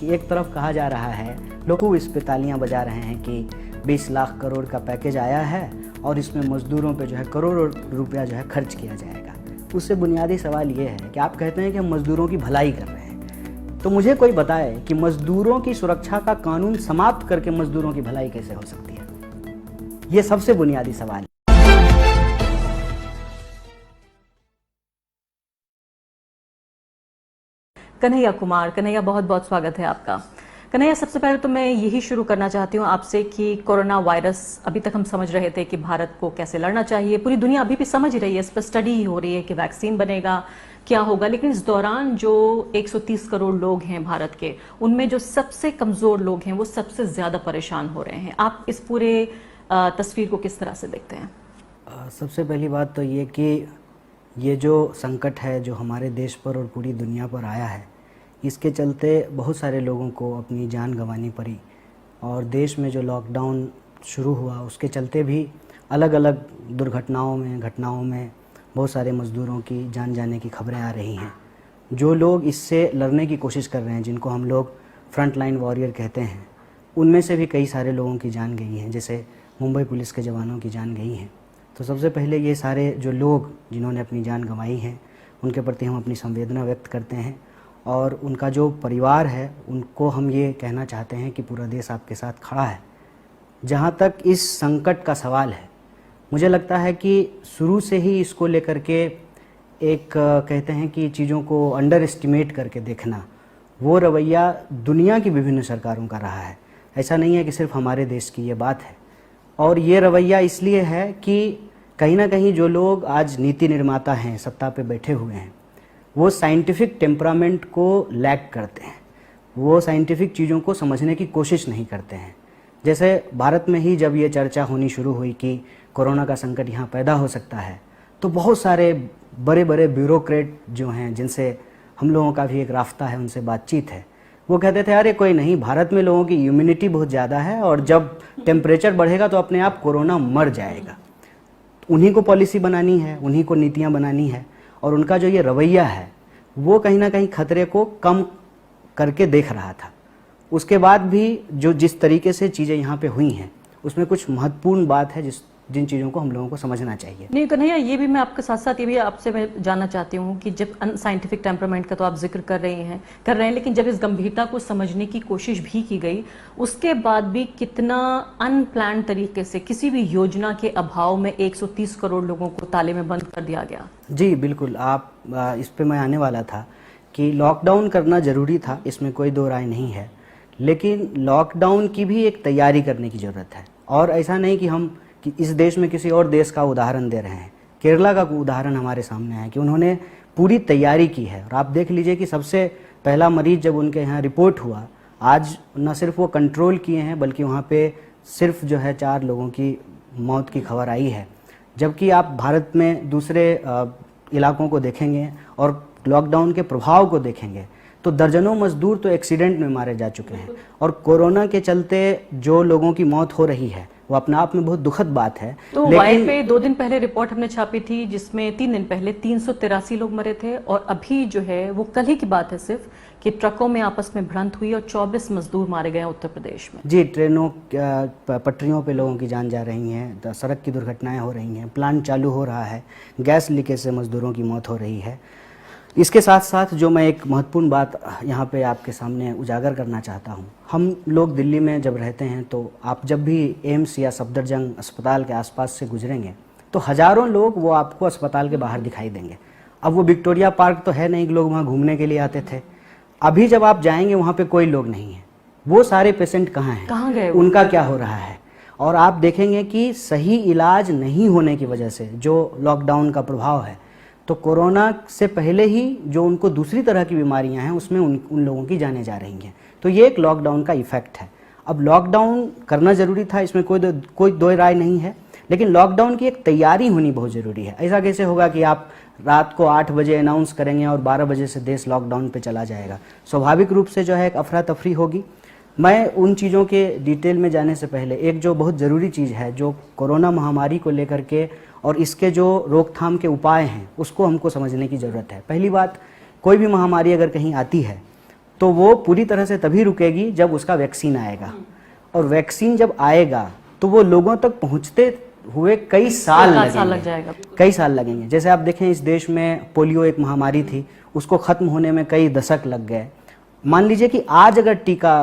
कि एक तरफ कहा जा रहा है, लोग खूब इस पे तालियां बजा रहे हैं कि 20 लाख करोड़ का पैकेज आया है और इसमें मजदूरों पे जो है करोड़ों रुपया जो है खर्च किया जाएगा। उससे बुनियादी सवाल ये है कि आप कहते हैं कि हम मजदूरों की भलाई कर रहे हैं, तो मुझे कोई बताए कि मजदूरों की सुरक्षा का कानून समाप्त करके मजदूरों की भलाई कैसे हो सकती है। ये सबसे बुनियादी सवाल है। कन्हैया कुमार, कन्हैया बहुत बहुत स्वागत है आपका। कन्हैया, सबसे पहले तो मैं यही शुरू करना चाहती हूँ आपसे कि कोरोना वायरस, अभी तक हम समझ रहे थे कि भारत को कैसे लड़ना चाहिए, पूरी दुनिया अभी भी समझ रही है, इस पर स्टडी ही हो रही है कि वैक्सीन बनेगा क्या होगा, लेकिन इस दौरान जो 130 करोड़ लोग हैं भारत के, उनमें जो सबसे कमजोर लोग हैं वो सबसे ज्यादा परेशान हो रहे हैं। आप इस पूरे तस्वीर को किस तरह से देखते हैं? सबसे पहली बात तो ये कि ये जो संकट है जो हमारे देश पर और पूरी दुनिया पर आया है, इसके चलते बहुत सारे लोगों को अपनी जान गंवानी पड़ी। और देश में जो लॉकडाउन शुरू हुआ उसके चलते भी अलग अलग घटनाओं में बहुत सारे मज़दूरों की जान जाने की खबरें आ रही हैं। जो लोग इससे लड़ने की कोशिश कर रहे हैं, जिनको हम लोग फ्रंट लाइन वॉरियर कहते हैं, उनमें से भी कई सारे लोगों की जान गई हैं, जैसे मुंबई पुलिस के जवानों की जान गई हैं। तो सबसे पहले ये सारे जो लोग जिन्होंने अपनी जान गंवाई है, उनके प्रति हम अपनी संवेदना व्यक्त करते हैं। और उनका जो परिवार है, उनको हम ये कहना चाहते हैं कि पूरा देश आपके साथ खड़ा है। जहाँ तक इस संकट का सवाल है, मुझे लगता है कि शुरू से ही इसको लेकर के एक कहते हैं कि चीज़ों को अंडर एस्टिमेट करके देखना, वो रवैया दुनिया की विभिन्न सरकारों का रहा है। ऐसा नहीं है कि सिर्फ हमारे देश की ये बात है। और ये रवैया इसलिए है कि कहीं ना कहीं जो लोग आज नीति निर्माता हैं, सत्ता पे बैठे हुए हैं, वो साइंटिफिक टेम्परामेंट को लैक करते हैं। वो साइंटिफिक चीज़ों को समझने की कोशिश नहीं करते हैं। जैसे भारत में ही जब ये चर्चा होनी शुरू हुई कि कोरोना का संकट यहाँ पैदा हो सकता है, तो बहुत सारे बड़े बड़े ब्यूरोक्रेट जो हैं, जिनसे हम लोगों का भी एक रास्ता है, उनसे बातचीत है, वो कहते थे अरे कोई नहीं, भारत में लोगों की इम्यूनिटी बहुत ज़्यादा है और जब टेम्परेचर बढ़ेगा तो अपने आप कोरोना मर जाएगा। उन्हीं को पॉलिसी बनानी है, उन्हीं को नीतियाँ बनानी है। और उनका जो ये रवैया है वो कहीं ना कहीं खतरे को कम करके देख रहा था। उसके बाद भी जिस तरीके से चीज़ें यहाँ पे हुई हैं, उसमें कुछ महत्वपूर्ण बात है जिन चीज़ों को हम लोगों को समझना चाहिए। नहीं कन्हैया, ये भी मैं आपके साथ साथ ये भी आपसे मैं जानना चाहती हूँ कि जब अनसाइंटिफिक टेम्परामेंट का तो आप जिक्र कर रहे हैं, लेकिन जब इस गंभीरता को समझने की कोशिश भी की गई, उसके बाद भी कितना अनप्लान तरीके से, किसी भी योजना के अभाव में 130 करोड़ लोगों को ताले में बंद कर दिया गया। जी बिल्कुल, आप इस पे मैं आने वाला था कि लॉकडाउन करना ज़रूरी था, इसमें कोई दो राय नहीं है, लेकिन लॉकडाउन की भी एक तैयारी करने की ज़रूरत है। और ऐसा नहीं कि हम कि इस देश में किसी और देश का उदाहरण दे रहे हैं। केरला का उदाहरण हमारे सामने है कि उन्होंने पूरी तैयारी की है। और आप देख लीजिए कि सबसे पहला मरीज जब उनके यहाँ रिपोर्ट हुआ, आज न सिर्फ वो कंट्रोल किए हैं, बल्कि वहाँ पे सिर्फ जो है 4 लोगों की मौत की खबर आई है। जबकि आप भारत में दूसरे इलाकों को देखेंगे और लॉकडाउन के प्रभाव को देखेंगे तो दर्जनों मजदूर तो एक्सीडेंट में मारे जा चुके हैं। और कोरोना के चलते जो लोगों की मौत हो रही है वो अपने आप में बहुत दुखद बात है। तो वाई पे 2 दिन पहले रिपोर्ट हमने छापी थी, जिसमें 3 दिन पहले 383 लोग मरे थे। और अभी जो है वो कल ही की बात है सिर्फ, कि ट्रकों में आपस में भिड़ंत हुई और 24 मजदूर मारे गए उत्तर प्रदेश में। जी, ट्रेनों पटरियों पे लोगों की जान जा रही हैं, सड़क की दुर्घटनाएं हो रही हैं, प्लांट चालू हो रहा है, गैस लीकेज से मजदूरों की मौत हो रही है। इसके साथ साथ जो मैं एक महत्वपूर्ण बात यहाँ पे आपके सामने उजागर करना चाहता हूँ, हम लोग दिल्ली में जब रहते हैं तो आप जब भी एम्स या सफदरजंग अस्पताल के आसपास से गुजरेंगे तो हज़ारों लोग वो आपको अस्पताल के बाहर दिखाई देंगे। अब वो विक्टोरिया पार्क तो है नहीं कि लोग वहाँ घूमने के लिए आते थे। अभी जब आप जाएंगे वहाँ पे कोई लोग नहीं है। वो सारे पेशेंट कहाँ हैं, कहाँ गए, उनका क्या हो रहा है? और आप देखेंगे कि सही इलाज नहीं होने की वजह से जो लॉकडाउन का प्रभाव है, तो कोरोना से पहले ही जो उनको दूसरी तरह की बीमारियां हैं उसमें उन लोगों की जाने जा रही हैं। तो ये एक लॉकडाउन का इफेक्ट है। अब लॉकडाउन करना ज़रूरी था, इसमें कोई दो राय नहीं है, लेकिन लॉकडाउन की एक तैयारी होनी बहुत ज़रूरी है। ऐसा कैसे होगा कि आप रात को 8 बजे अनाउंस करेंगे और 12 बजे से देश लॉकडाउन पे चला जाएगा? स्वाभाविक रूप से जो है एक अफरा तफरी होगी। मैं उन चीज़ों के डिटेल में जाने से पहले एक जो बहुत ज़रूरी चीज़ है, जो कोरोना महामारी को लेकर के और इसके जो रोकथाम के उपाय हैं, उसको हमको समझने की ज़रूरत है। पहली बात, कोई भी महामारी अगर कहीं आती है तो वो पूरी तरह से तभी रुकेगी जब उसका वैक्सीन आएगा, और वैक्सीन जब आएगा तो वो लोगों तक पहुंचते हुए कई साल लग जाएगा। कई साल लगेंगे। जैसे आप देखें, इस देश में पोलियो एक महामारी थी, उसको खत्म होने में कई दशक लग गए। मान लीजिए कि आज अगर टीका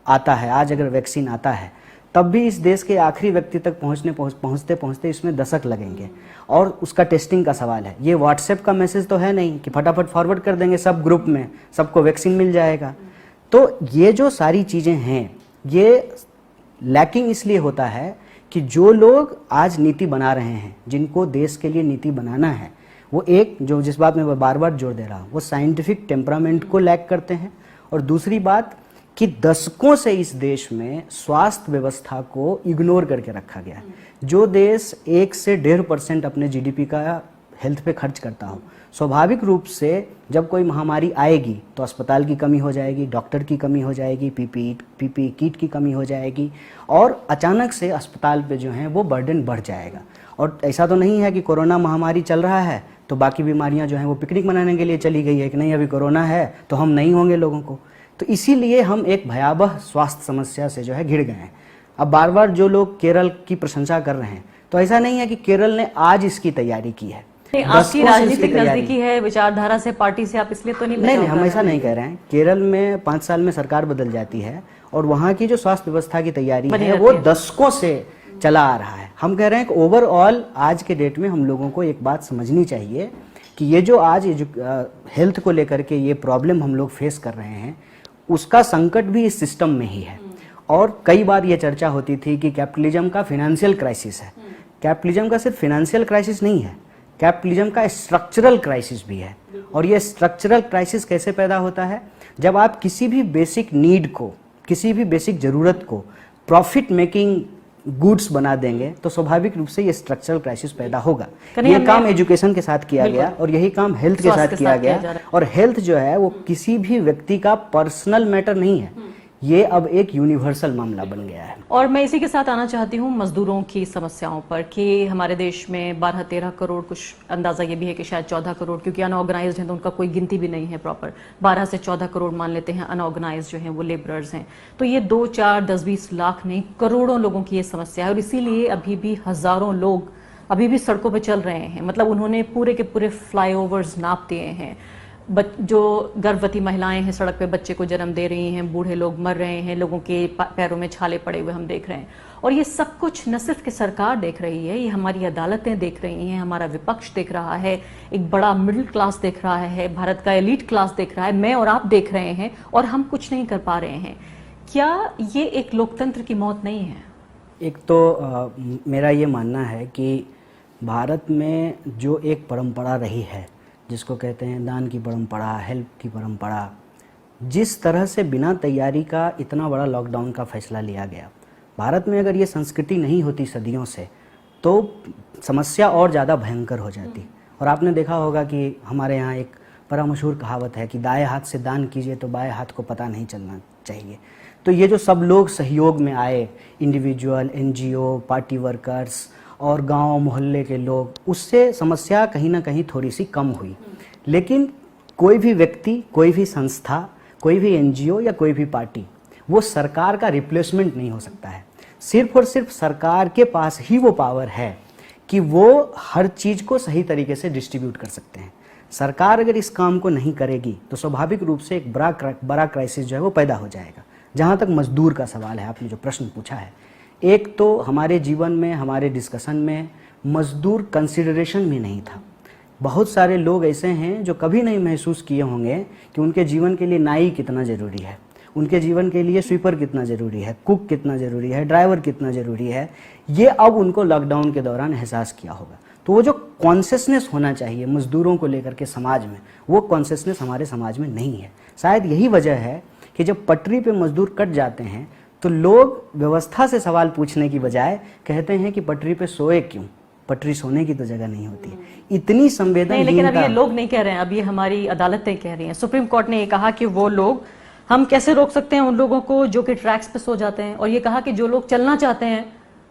आता है, आज अगर वैक्सीन आता है, तब भी इस देश के आखिरी व्यक्ति तक पहुंचते पहुंचते इसमें दशक लगेंगे। और उसका टेस्टिंग का सवाल है। ये व्हाट्सएप का मैसेज तो है नहीं कि फटाफट फॉरवर्ड कर देंगे सब ग्रुप में, सबको वैक्सीन मिल जाएगा। तो ये जो सारी चीज़ें हैं, ये लैकिंग इसलिए होता है कि जो लोग आज नीति बना रहे हैं, जिनको देश के लिए नीति बनाना है, वो एक जो जिस बात में मैं बार बार जोर दे रहा हूँ, वो साइंटिफिक टेम्परामेंट को लैक करते हैं। और दूसरी बात कि दशकों से इस देश में स्वास्थ्य व्यवस्था को इग्नोर करके रखा गया है। जो देश 1 से 1.5% अपने जीडीपी का हेल्थ पे खर्च करता हो, स्वाभाविक रूप से जब कोई महामारी आएगी तो अस्पताल की कमी हो जाएगी, डॉक्टर की कमी हो जाएगी, पीपी किट की कमी हो जाएगी, और अचानक से अस्पताल पे जो है वो बर्डन बढ़ जाएगा। और ऐसा तो नहीं है कि कोरोना महामारी चल रहा है तो बाकी बीमारियां जो हैं वो पिकनिक मनाने के लिए चली गई है कि नहीं, अभी कोरोना है तो हम नहीं होंगे लोगों को। तो इसीलिए हम एक भयावह स्वास्थ्य समस्या से जो है घिर गए हैं। अब बार बार जो लोग केरल की प्रशंसा कर रहे हैं, तो ऐसा नहीं है कि केरल ने आज इसकी तैयारी की है। आपकी राजनीतिक नजदीकी है, विचारधारा से, पार्टी से, आप इसलिए तो नहीं हम ऐसा नहीं कह रहे हैं। केरल में 5 साल में सरकार बदल जाती है और वहाँ की जो स्वास्थ्य व्यवस्था की तैयारी है वो दशकों से चला आ रहा है। हम कह रहे हैं कि ओवरऑल आज के डेट में हम लोगों को एक बात समझनी चाहिए कि ये जो आज हेल्थ को लेकर के ये प्रॉब्लम हम लोग फेस कर रहे हैं, उसका संकट भी इस सिस्टम में ही है। और कई बार ये चर्चा होती थी कि कैपिटलिज्म का फिनेंशियल क्राइसिस है। कैपिटलिज्म का सिर्फ फिनेंशियल क्राइसिस नहीं है, कैपिटलिज्म का स्ट्रक्चरल क्राइसिस भी है। और ये स्ट्रक्चरल क्राइसिस कैसे पैदा होता है? जब आप किसी भी बेसिक नीड को, किसी भी बेसिक ज़रूरत को प्रॉफिट मेकिंग गुड्स बना देंगे तो स्वाभाविक रूप से ये स्ट्रक्चरल क्राइसिस पैदा होगा। ये काम एजुकेशन के साथ किया गया और यही काम हेल्थ के साथ किया गया। और हेल्थ जो है वो किसी भी व्यक्ति का पर्सनल मैटर नहीं है, ये अब एक यूनिवर्सल मामला बन गया है। और मैं इसी के साथ आना चाहती हूँ मजदूरों की समस्याओं पर कि हमारे देश में 12-13 करोड़, कुछ अंदाजा ये भी है कि शायद 14 करोड़, क्योंकि अनऑर्गेनाइज्ड हैं तो उनका कोई गिनती भी नहीं है प्रॉपर, 12 से 14 करोड़ मान लेते हैं अनऑर्गेनाइज्ड जो हैं वो लेबरर्स हैं। तो ये 2, 4, 10, 20 लाख नहीं, करोड़ों लोगों की ये समस्या है। और इसीलिए अभी भी हजारों लोग अभी भी सड़कों पर चल रहे हैं। मतलब उन्होंने पूरे के पूरे फ्लाईओवर्स नाप दिए हैं। जो गर्भवती महिलाएं हैं सड़क पे बच्चे को जन्म दे रही हैं, बूढ़े लोग मर रहे हैं, लोगों के पैरों में छाले पड़े हुए हम देख रहे हैं। और ये सब कुछ न सिर्फ कि सरकार देख रही है, ये हमारी अदालतें देख रही हैं, हमारा विपक्ष देख रहा है, एक बड़ा मिडिल क्लास देख रहा है, भारत का एलीट क्लास देख रहा है, मैं और आप देख रहे हैं, और हम कुछ नहीं कर पा रहे हैं। क्या ये एक लोकतंत्र की मौत नहीं है? एक तो मेरा ये मानना है कि भारत में जो एक परंपरा रही है, जिसको कहते हैं दान की परंपरा, हेल्प की परंपरा, जिस तरह से बिना तैयारी का इतना बड़ा लॉकडाउन का फैसला लिया गया, भारत में अगर ये संस्कृति नहीं होती सदियों से तो समस्या और ज़्यादा भयंकर हो जाती। और आपने देखा होगा कि हमारे यहाँ एक बड़ा मशहूर कहावत है कि दाएं हाथ से दान कीजिए तो बाएं हाथ को पता नहीं चलना चाहिए। तो ये जो सब लोग सहयोग में आए, इंडिविजुअल, एनजीओ, पार्टी वर्कर्स और गांव मोहल्ले के लोग, उससे समस्या कहीं ना कहीं थोड़ी सी कम हुई। लेकिन कोई भी व्यक्ति, कोई भी संस्था, कोई भी एनजीओ या कोई भी पार्टी वो सरकार का रिप्लेसमेंट नहीं हो सकता है। सिर्फ और सिर्फ सरकार के पास ही वो पावर है कि वो हर चीज़ को सही तरीके से डिस्ट्रीब्यूट कर सकते हैं। सरकार अगर इस काम को नहीं करेगी तो स्वाभाविक रूप से एक बड़ा क्राइसिस जो है वो पैदा हो जाएगा। जहाँ तक मजदूर का सवाल है, आपने जो प्रश्न पूछा है, एक तो हमारे जीवन में, हमारे डिस्कशन में मजदूर कंसिडरेशन में नहीं था। बहुत सारे लोग ऐसे हैं जो कभी नहीं महसूस किए होंगे कि उनके जीवन के लिए नाई कितना ज़रूरी है, उनके जीवन के लिए स्वीपर कितना ज़रूरी है, कुक कितना ज़रूरी है, ड्राइवर कितना ज़रूरी है। ये अब उनको लॉकडाउन के दौरान एहसास किया होगा। तो वो जो कॉन्शियसनेस होना चाहिए मजदूरों को लेकर के समाज में, वो कॉन्शियसनेस हमारे समाज में नहीं है। शायद यही वजह है कि जब पटरी पे मजदूर कट जाते हैं तो लोग व्यवस्था से सवाल पूछने की बजाय कहते हैं कि पटरी पे सोए क्यों, पटरी सोने की तो जगह नहीं होती है। इतनी संवेदनहीनता। लेकिन अब ये लोग नहीं कह रहे हैं, अब ये हमारी अदालतें कह रही हैं। सुप्रीम कोर्ट ने ये कहा कि वो लोग, हम कैसे रोक सकते हैं उन लोगों को जो कि ट्रैक्स पे सो जाते हैं, और ये कहा कि जो लोग चलना चाहते हैं,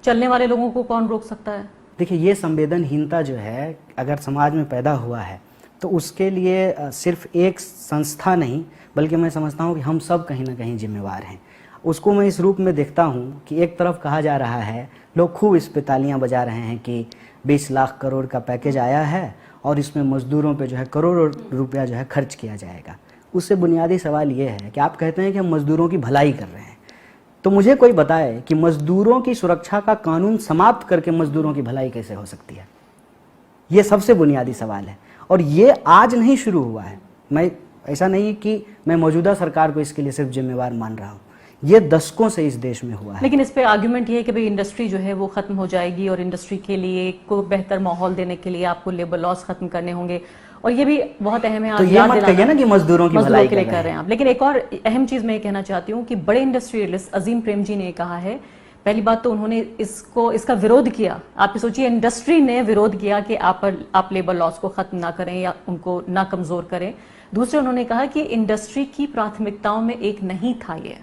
चलने वाले लोगों को कौन रोक सकता है? देखिए, ये संवेदनहीनता जो है अगर समाज में पैदा हुआ है तो उसके लिए सिर्फ एक संस्था नहीं बल्कि मैं समझता हूँ कि हम सब कहीं ना कहीं जिम्मेवार हैं। उसको मैं इस रूप में देखता हूँ कि एक तरफ कहा जा रहा है, लोग खूब इस पे तालियां बजा रहे हैं कि 20 लाख करोड़ का पैकेज आया है और इसमें मजदूरों पे जो है करोड़ों रुपया जो है खर्च किया जाएगा। उससे बुनियादी सवाल ये है कि आप कहते हैं कि हम मजदूरों की भलाई कर रहे हैं, तो मुझे कोई बताए कि मजदूरों की सुरक्षा का कानून समाप्त करके मजदूरों की भलाई कैसे हो सकती है? ये सबसे बुनियादी सवाल है और ये आज नहीं शुरू हुआ है। मैं ऐसा नहीं कि मैं मौजूदा सरकार को इसके लिए सिर्फ जिम्मेवार मान रहा हूँ, ये दशकों से इस देश में हुआ है। लेकिन इस पे आर्ग्यूमेंट ये है कि भाई इंडस्ट्री जो है वो खत्म हो जाएगी और इंडस्ट्री के लिए को बेहतर माहौल देने के लिए आपको लेबर लॉस खत्म करने होंगे, और ये भी बहुत अहम है। तो ये मत कहिए ना कि मजदूरों की भलाई के लिए कर रहे हैं आप। लेकिन एक और अहम चीज मैं ये कहना चाहती हूँ कि बड़े इंडस्ट्रियलिस्ट अजीम प्रेमजी ने कहा है, पहली बात तो उन्होंने इसका विरोध किया। आप सोचिए, इंडस्ट्री ने विरोध किया कि आप लेबर लॉस को खत्म ना करें या उनको ना कमजोर करें। दूसरे, उन्होंने कहा कि इंडस्ट्री की प्राथमिकताओं में एक नहीं था ये,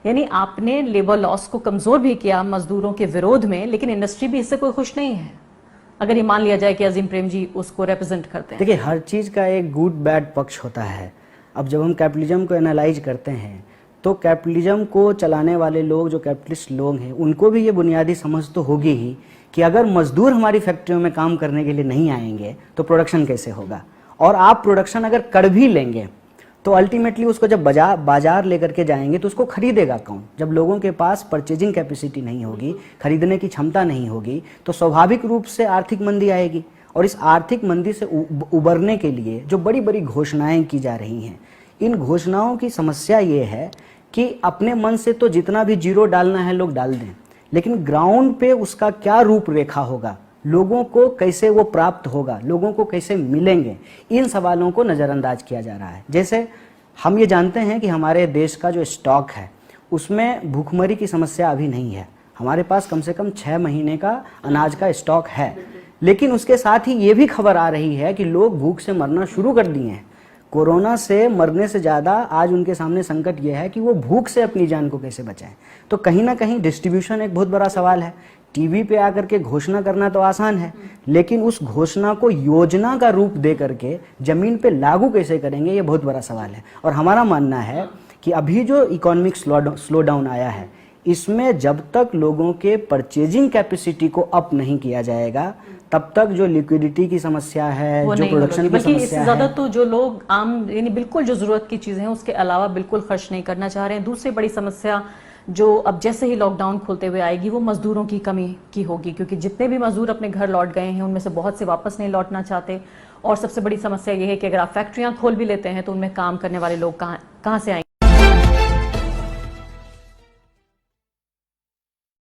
यानी आपने लेबर लॉस को कमजोर भी किया मजदूरों के विरोध में, लेकिन इंडस्ट्री भी इससे कोई खुश नहीं है, अगर ये मान लिया जाए कि अजीम प्रेम जी उसको रिप्रेजेंट करते हैं। देखिए, हर चीज का एक गुड बैड पक्ष होता है। अब जब हम कैपिटलिज्म को एनालाइज करते हैं तो कैपिटलिज्म को चलाने वाले लोग, जो कैपिटलिस्ट लोग हैं, उनको भी ये बुनियादी समझ तो होगी ही कि अगर मजदूर हमारी फैक्ट्रियों में काम करने के लिए नहीं आएंगे तो प्रोडक्शन कैसे होगा, और आप प्रोडक्शन अगर कर भी लेंगे तो अल्टीमेटली उसको जब बाजार लेकर के जाएंगे तो उसको खरीदेगा कौन? जब लोगों के पास परचेजिंग कैपेसिटी नहीं होगी, खरीदने की क्षमता नहीं होगी, तो स्वाभाविक रूप से आर्थिक मंदी आएगी। और इस आर्थिक मंदी से उबरने के लिए जो बड़ी बड़ी घोषणाएं की जा रही हैं, इन घोषणाओं की समस्या ये है कि अपने मन से तो जितना भी जीरो डालना है लोग डाल दें, लेकिन ग्राउंड पे उसका क्या रूपरेखा होगा, लोगों को कैसे वो प्राप्त होगा, लोगों को कैसे मिलेंगे, इन सवालों को नज़रअंदाज किया जा रहा है। जैसे हम ये जानते हैं कि हमारे देश का जो स्टॉक है उसमें भूखमरी की समस्या अभी नहीं है। हमारे पास कम से कम 6 महीने का अनाज का स्टॉक है, लेकिन उसके साथ ही ये भी खबर आ रही है कि लोग भूख से मरना शुरू कर दिए हैं। कोरोना से मरने से ज़्यादा आज उनके सामने संकट यह है कि वो भूख से अपनी जान को कैसे बचाएं। तो कहीं ना कहीं डिस्ट्रीब्यूशन एक बहुत बड़ा सवाल है। टीवी पे आकर के घोषणा करना तो आसान है, लेकिन उस घोषणा को योजना का रूप दे करके जमीन पे लागू कैसे करेंगे, ये बहुत बड़ा सवाल है। और हमारा मानना है कि अभी जो इकोनॉमिक स्लो डाउन आया है, इसमें जब तक लोगों के परचेजिंग कैपेसिटी को अप नहीं किया जाएगा, तब तक जो लिक्विडिटी की समस्या है, जो प्रोडक्शन की समस्या है, ज्यादा तो जो लोग आम यानी बिल्कुल जो जरूरत की चीजें हैं उसके अलावा बिल्कुल खर्च नहीं करना चाह रहे हैं। दूसरी बड़ी समस्या जो अब जैसे ही लॉकडाउन खोलते हुए आएगी वो मजदूरों की कमी की होगी, क्योंकि जितने भी मजदूर अपने घर लौट गए हैं उनमें से बहुत से वापस नहीं लौटना चाहते। और सबसे बड़ी समस्या ये है कि अगर आप फैक्ट्रियां खोल भी लेते हैं तो उनमें काम करने वाले लोग कहाँ से आएंगे।